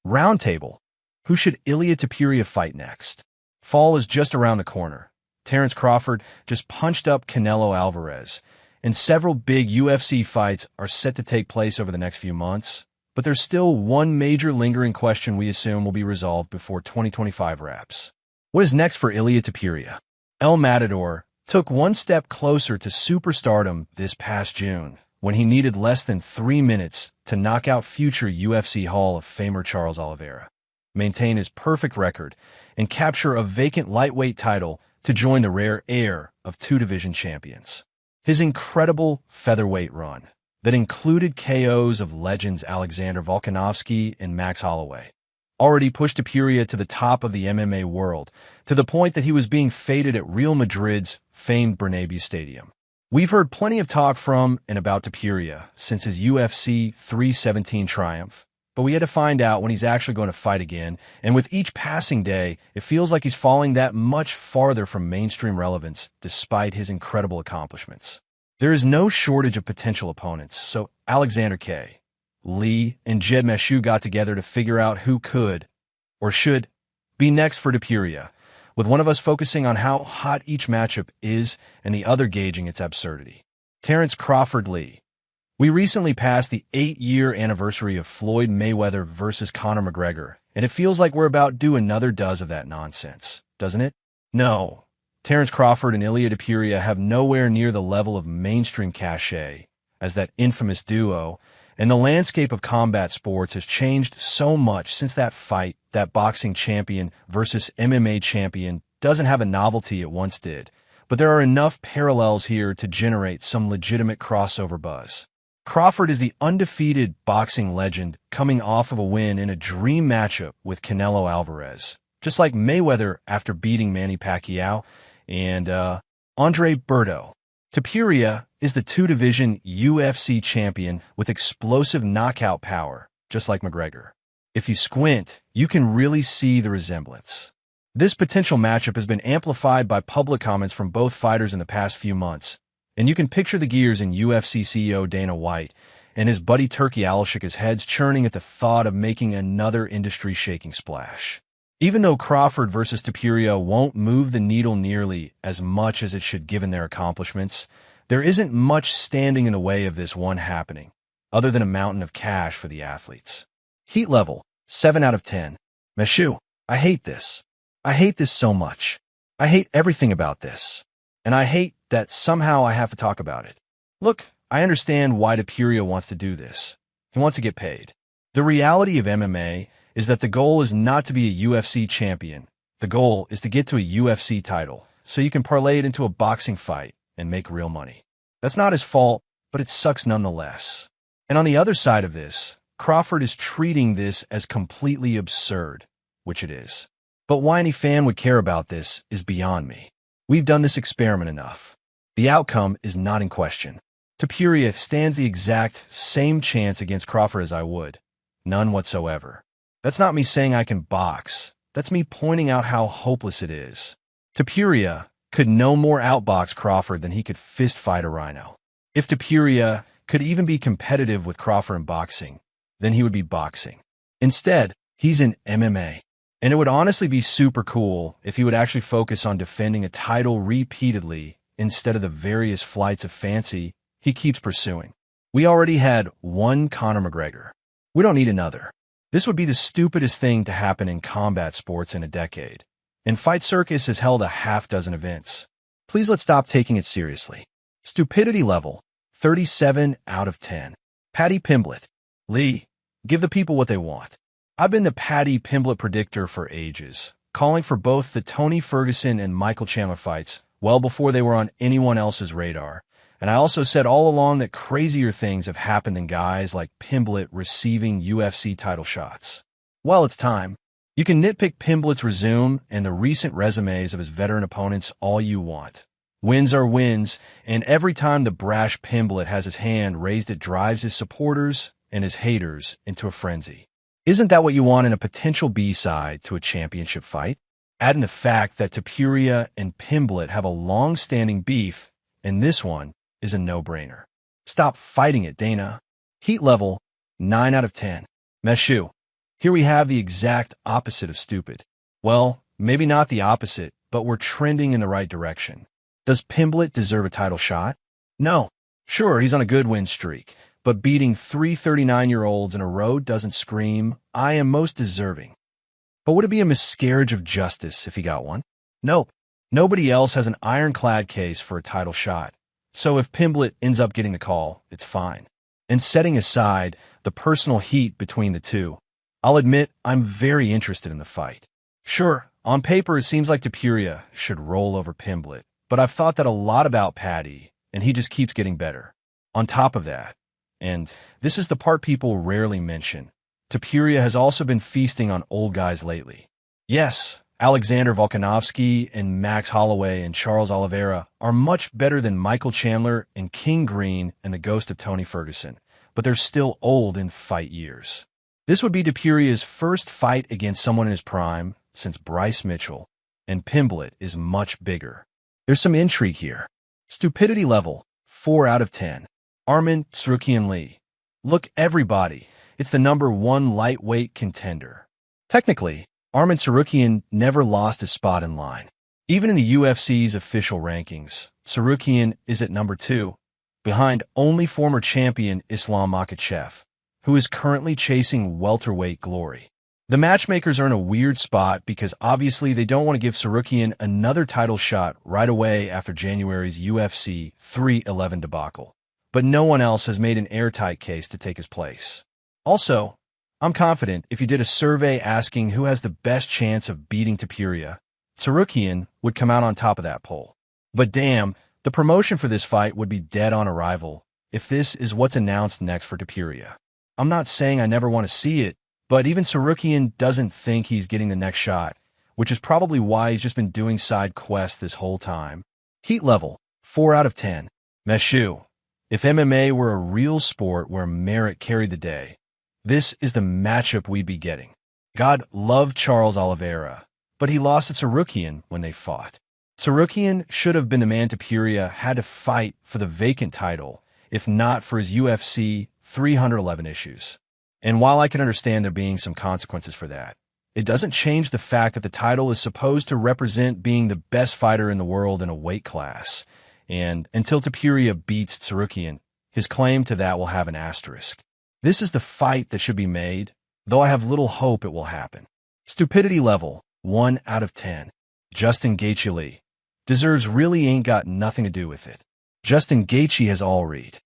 Roundtable. Who should Ilia Topuria fight next? Fall is just around the corner. Terence Crawford just punched up Canelo Alvarez, and several big UFC fights are set to take place over the next few months. But there's still one major lingering question we assume will be resolved before 2025 wraps. What is next for Ilia Topuria? El Matador took one step closer to superstardom this past June, when he needed less than 3 minutes to knock out future UFC Hall of Famer Charles Oliveira, maintain his perfect record, and capture a vacant lightweight title to join the rare heir of two division champions. His incredible featherweight run that included KOs of legends Alexander Volkanovski and Max Holloway already pushed Topuria to the top of the MMA world, to the point that he was being feted at Real Madrid's famed Bernabeu Stadium. We've heard plenty of talk from and about Topuria since his UFC 317 triumph, but we had to find out when he's actually going to fight again, and with each passing day, it feels like he's falling that much farther from mainstream relevance despite his incredible accomplishments. There is no shortage of potential opponents, so Alexander K., Lee, and Jed Meshew got together to figure out who could, or should, be next for Topuria, with one of us focusing on how hot each matchup is and the other gauging its absurdity. Terence Crawford Lee. We recently passed the 8-year anniversary of Floyd Mayweather versus Conor McGregor, and it feels like we're about due another dozen of that nonsense, doesn't it? No. Terence Crawford and Ilia Topuria have nowhere near the level of mainstream cachet as that infamous duo, and the landscape of combat sports has changed so much since that fight. That boxing champion versus MMA champion doesn't have a novelty it once did, but there are enough parallels here to generate some legitimate crossover buzz. Crawford is the undefeated boxing legend coming off of a win in a dream matchup with Canelo Alvarez, just like Mayweather after beating Manny Pacquiao and Andre Berto. Topuria is the two-division UFC champion with explosive knockout power, just like McGregor. If you squint, you can really see the resemblance. This potential matchup has been amplified by public comments from both fighters in the past few months, and you can picture the gears in UFC CEO Dana White and his buddy Turkey Alshik's heads churning at the thought of making another industry-shaking splash. Even though Crawford versus Topuria won't move the needle nearly as much as it should given their accomplishments, there isn't much standing in the way of this one happening, other than a mountain of cash for the athletes. Heat level, 7 out of 10. Meshew, I hate this. I hate this so much. I hate everything about this. And I hate that somehow I have to talk about it. Look, I understand why Topuria wants to do this. He wants to get paid. The reality of MMA is that the goal is not to be a UFC champion. The goal is to get to a UFC title, so you can parlay it into a boxing fight and make real money. That's not his fault, but it sucks nonetheless. And on the other side of this, Crawford is treating this as completely absurd, which it is. But why any fan would care about this is beyond me. We've done this experiment enough. The outcome is not in question. Topuria stands the exact same chance against Crawford as I would. None whatsoever. That's not me saying I can box. That's me pointing out how hopeless it is. Topuria could no more outbox Crawford than he could fist fight a rhino. If Topuria could even be competitive with Crawford in boxing, then he would be boxing. Instead, he's in MMA. And it would honestly be super cool if he would actually focus on defending a title repeatedly instead of the various flights of fancy he keeps pursuing. We already had one Conor McGregor. We don't need another. This would be the stupidest thing to happen in combat sports in a decade. And Fight Circus has held a half-dozen events. Please let's stop taking it seriously. Stupidity level, 37 out of 10. Paddy Pimblett. Lee, give the people what they want. I've been the Paddy Pimblett predictor for ages, calling for both the Tony Ferguson and Michael Chandler fights well before they were on anyone else's radar. And I also said all along that crazier things have happened than guys like Pimblett receiving UFC title shots. Well, it's time. You can nitpick Pimblett's resume and the recent resumes of his veteran opponents all you want. Wins are wins, and every time the brash Pimblett has his hand raised, it drives his supporters and his haters into a frenzy. Isn't that what you want in a potential B-side to a championship fight? Add in the fact that Topuria and Pimblett have a long-standing beef, and this one is a no-brainer. Stop fighting it, Dana. Heat level, 9 out of 10. Meshew. Here we have the exact opposite of stupid. Well, maybe not the opposite, but we're trending in the right direction. Does Pimblett deserve a title shot? No. Sure, he's on a good win streak, but beating 3 39-year-olds in a row doesn't scream, I am most deserving. But would it be a miscarriage of justice if he got one? Nope. Nobody else has an ironclad case for a title shot. So if Pimblett ends up getting the call, it's fine. And setting aside the personal heat between the two, I'll admit I'm very interested in the fight. Sure, on paper it seems like Topuria should roll over Pimblett, but I've thought that a lot about Paddy, and he just keeps getting better. On top of that, and this is the part people rarely mention, Topuria has also been feasting on old guys lately. Yes, Alexander Volkanovski and Max Holloway and Charles Oliveira are much better than Michael Chandler and King Green and the ghost of Tony Ferguson, but they're still old in fight years. This would be Topuria's first fight against someone in his prime since Bryce Mitchell, and Pimblett is much bigger. There's some intrigue here. Stupidity level, 4 out of 10. Arman Tsarukyan Lee. Look, everybody, it's the #1 lightweight contender. Technically, Arman Tsarukyan never lost his spot in line. Even in the UFC's official rankings, Tsarukyan is at #2, behind only former champion Islam Makhachev, who is currently chasing welterweight glory. The matchmakers are in a weird spot because obviously they don't want to give Tsarukyan another title shot right away after January's UFC 311 debacle, but no one else has made an airtight case to take his place. Also, I'm confident if you did a survey asking who has the best chance of beating Topuria, Tsarukyan would come out on top of that poll. But damn, the promotion for this fight would be dead on arrival if this is what's announced next for Topuria. I'm not saying I never want to see it, but even Tsarukyan doesn't think he's getting the next shot, which is probably why he's just been doing side quests this whole time. Heat level, 4 out of 10. Meshu. If MMA were a real sport where merit carried the day, this is the matchup we'd be getting. God loved Charles Oliveira, but he lost to Tsarukyan when they fought. Tsarukyan should have been the man Topuria had to fight for the vacant title, if not for his UFC 311 issues. And while I can understand there being some consequences for that, it doesn't change the fact that the title is supposed to represent being the best fighter in the world in a weight class. And until Topuria beats Tsarukyan, his claim to that will have an asterisk. This is the fight that should be made, though I have little hope it will happen. Stupidity level, 1 out of 10. Justin Gaethje Lee. Deserves really ain't got nothing to do with it. Justin Gaethje has all read.